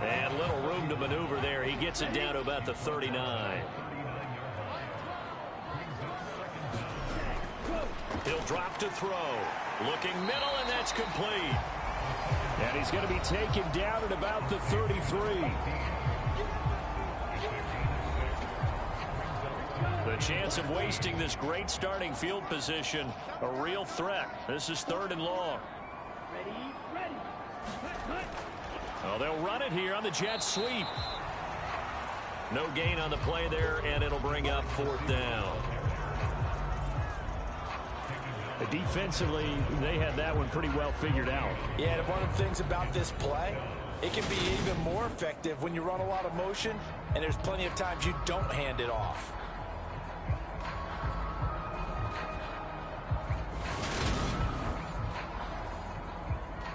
And little room to maneuver there. He gets it down to about the 39. He'll drop to throw. Looking middle, and that's complete. And he's going to be taken down at about the 33. The chance of wasting this great starting field position, a real threat. This is 3rd and long. Oh, they'll run it here on the jet sweep. No gain on the play there, and it'll bring up 4th down. Defensively, they had that one pretty well figured out. Yeah, and one of the things about this play, it can be even more effective when you run a lot of motion, and there's plenty of times you don't hand it off.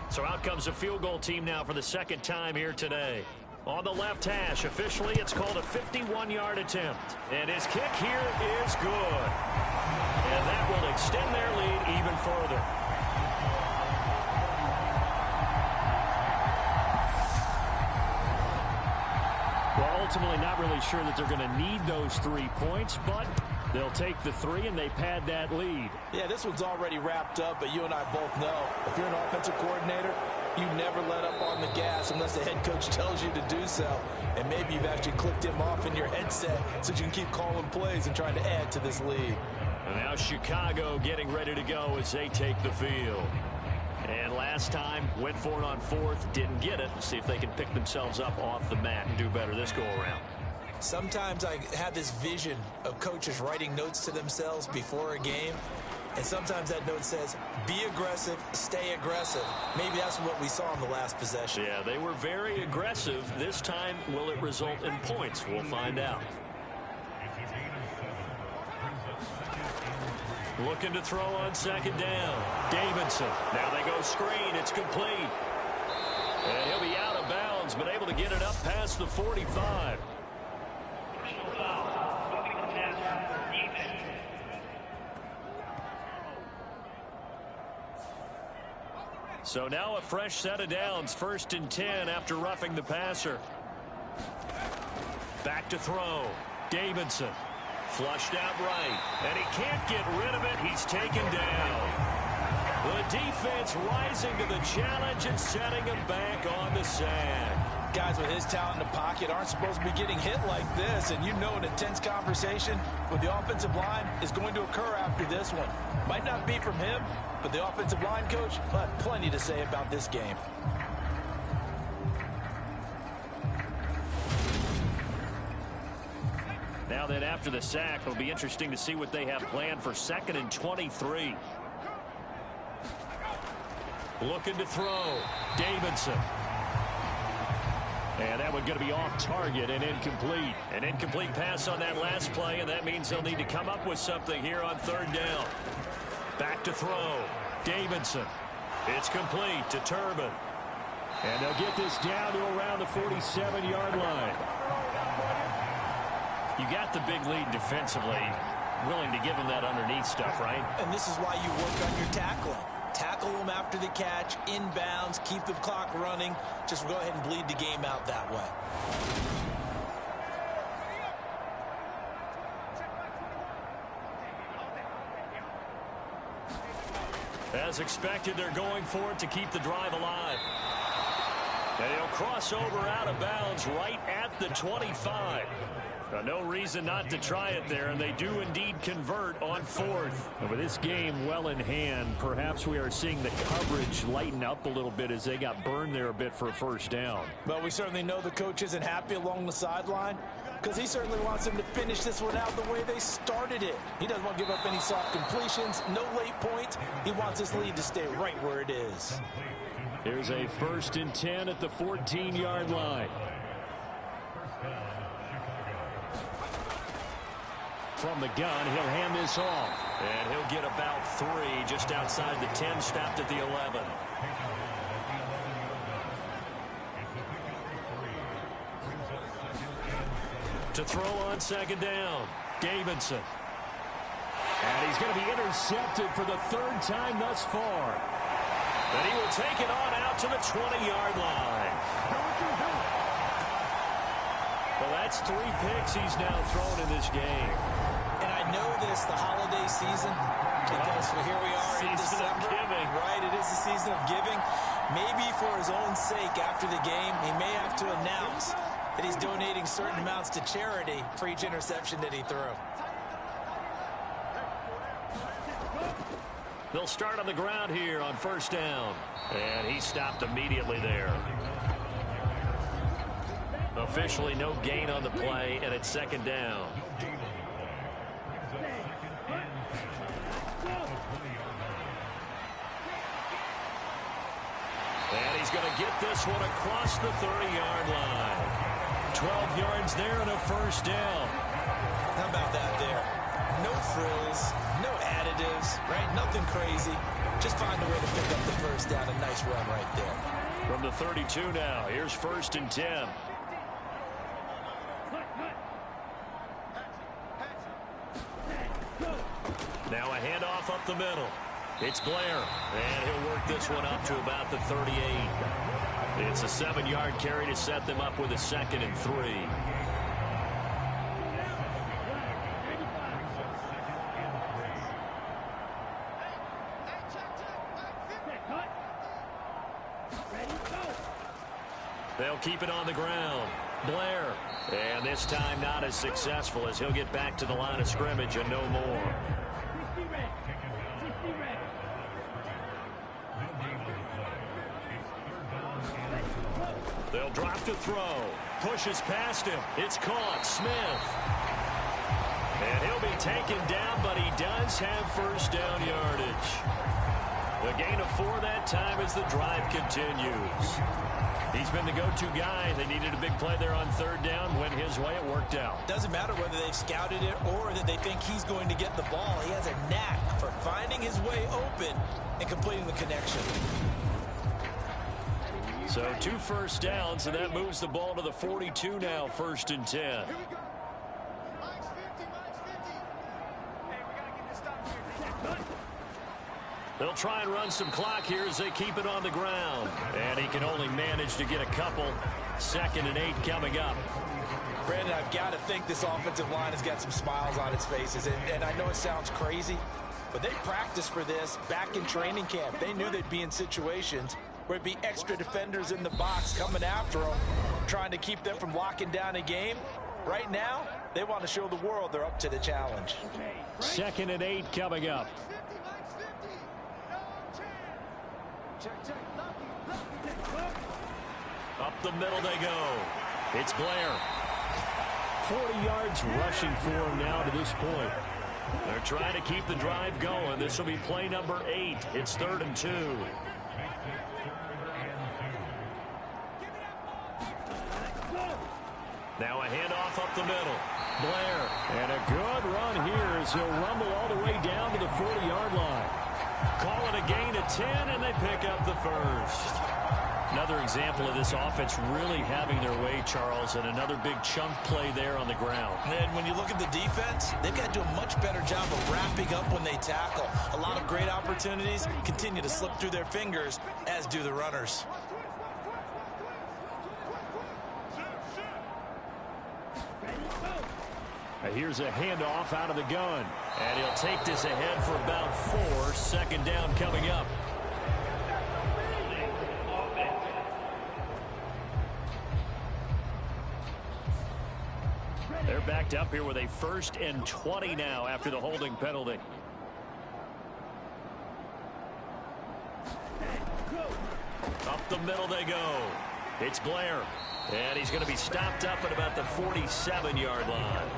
So out comes a field goal team now for the 2nd time here today. On the left hash, officially it's called a 51-yard attempt. And his kick here is good. And that will extend their lead even further. Well, ultimately not really sure that they're going to need those 3 points, but they'll take the 3 and they pad that lead. Yeah, this one's already wrapped up, but you and I both know if you're an offensive coordinator, you never let up on the gas unless the head coach tells you to do so. And maybe you've actually clicked him off in your headset so you can keep calling plays and trying to add to this lead. And now Chicago getting ready to go as they take the field. And last time, went for it on 4th, didn't get it. See if they can pick themselves up off the mat and do better this go-around. Sometimes I have this vision of coaches writing notes to themselves before a game, and sometimes that note says, be aggressive, stay aggressive. Maybe that's what we saw in the last possession. Yeah, they were very aggressive. This time, will it result in points? We'll find out. Looking to throw on 2nd down. Davidson. Now they go screen. It's complete. And he'll be out of bounds, but able to get it up past the 45. So now a fresh set of downs. 1st and 10 after roughing the passer. Back to throw. Davidson. Flushed out right. And he can't get rid of it. He's taken down. The defense rising to the challenge and setting him back on the sack. Guys with his talent in the pocket aren't supposed to be getting hit like this, and you know an intense conversation with the offensive line is going to occur after this one. Might not be from him, but the offensive line coach will have plenty to say about this game. Now then, after the sack, it'll be interesting to see what they have planned for 2nd and 23. Looking to throw. Davidson. And that one's going to be off target and incomplete. An incomplete pass on that last play, and that means they'll need to come up with something here on third down. Back to throw. Davidson. It's complete to Turbin. And they'll get this down to around the 47-yard line. You got the big lead defensively. Willing to give them that underneath stuff, right? And this is why you work on your tackling. Tackle them after the catch, inbounds, keep the clock running. Just go ahead and bleed the game out that way. As expected, they're going for it to keep the drive alive. And he'll cross over out of bounds right at the 25. No reason not to try it there, and they do indeed convert on fourth. And with this game well in hand, perhaps we are seeing the coverage lighten up a little bit as they got burned there a bit for a first down. But we certainly know the coach isn't happy along the sideline because he certainly wants them to finish this one out the way they started it. He doesn't want to give up any soft completions, no late points. He wants his lead to stay right where it is. Here's a 1st and 10 at the 14-yard line. From the gun, he'll hand this off. And he'll get about 3 just outside the 10, stopped at the 11. To throw on 2nd down, Davidson. And he's going to be intercepted for the 3rd time thus far. And he will take it on out to the 20-yard line. Well, that's 3 picks he's now thrown in this game. And I know this, the holiday season, because here we are in December. Giving. Right, it is the season of giving. Maybe for his own sake after the game, he may have to announce that he's donating certain amounts to charity for each interception that he threw. They'll start on the ground here on 1st down. And he stopped immediately there. Officially no gain on the play, and it's 2nd down. And he's going to get this one across the 30-yard line. 12 yards there and a 1st down. How about that there? No frills, no additives, right? Nothing crazy. Just find a way to pick up the 1st down. A nice run right there. From the 32 now, here's 1st and 10. Now a handoff up the middle. It's Blair, and he'll work this one up to about the 38. It's a 7-yard carry to set them up with a 2nd and 3. They'll keep it on the ground. Blair, and this time not as successful as he'll get back to the line of scrimmage and no more. They'll drop to throw. Pushes past him. It's caught. Smith. And he'll be taken down, but he does have 1st down yardage. The gain of 4 that time as the drive continues. He's been the go-to guy. They needed a big play there on 3rd down. Went his way. It worked out. Doesn't matter whether they've scouted it or that they think he's going to get the ball. He has a knack for finding his way open and completing the connection. So 2 1st downs, and that moves the ball to the 42 now, 1st and 10. They'll try and run some clock here as they keep it on the ground. And he can only manage to get a couple. 2nd and 8 coming up. Brandon, I've got to think this offensive line has got some smiles on its faces. And I know it sounds crazy, but they practiced for this back in training camp. They knew they'd be in situations where it'd be extra defenders in the box coming after them, trying to keep them from locking down a game. Right now, they want to show the world they're up to the challenge. 2nd and 8 coming up. Up the middle they go. It's Blair. 40 yards rushing for him now to this point. They're trying to keep the drive going. This will be play number 8. It's 3rd and 2. Now a handoff up the middle. Blair. And a good run here as he'll rumble all the way down to the 40-yard line. Call it a gain of 10, and they pick up the first. Another example of this offense really having their way, Charles, and another big chunk play there on the ground. And when you look at the defense, they've got to do a much better job of wrapping up when they tackle. A lot of great opportunities continue to slip through their fingers, as do the runners. Here's a handoff out of the gun. And he'll take this ahead for about 4. Second down coming up. They're backed up here with a 1st and 20 now after the holding penalty. Up the middle they go. It's Blair. And he's going to be stopped up at about the 47-yard line.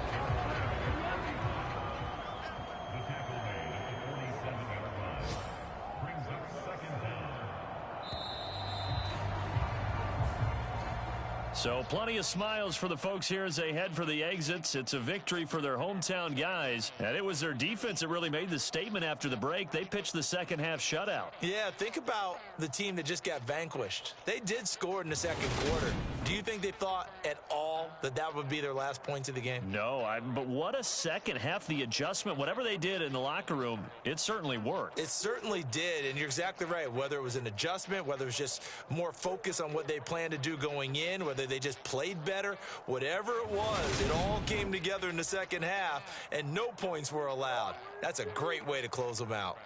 So plenty of smiles for the folks here as they head for the exits. It's a victory for their hometown guys. And it was their defense that really made the statement after the break. They pitched the second half shutout. Yeah, think about the team that just got vanquished. They did score in the second quarter. Do you think they thought at all that that would be their last points of the game? No, but what a second half. The adjustment, whatever they did in the locker room, it certainly worked. It certainly did, and you're exactly right. Whether it was an adjustment, whether it was just more focus on what they planned to do going in, whether they just played better, whatever it was, it all came together in the second half, and no points were allowed. That's a great way to close them out.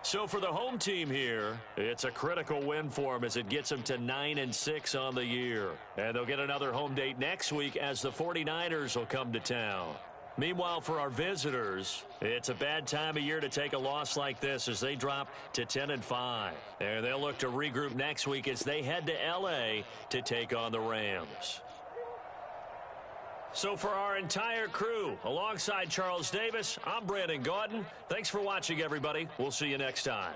So for the home team here, it's a critical win for them as it gets them to 9-6 on the year. And they'll get another home date next week as the 49ers will come to town. Meanwhile, for our visitors, it's a bad time of year to take a loss like this as they drop to 10-5. And they'll look to regroup next week as they head to L.A. to take on the Rams. So for our entire crew, alongside Charles Davis, I'm Brandon Gaudin. Thanks for watching, everybody. We'll see you next time.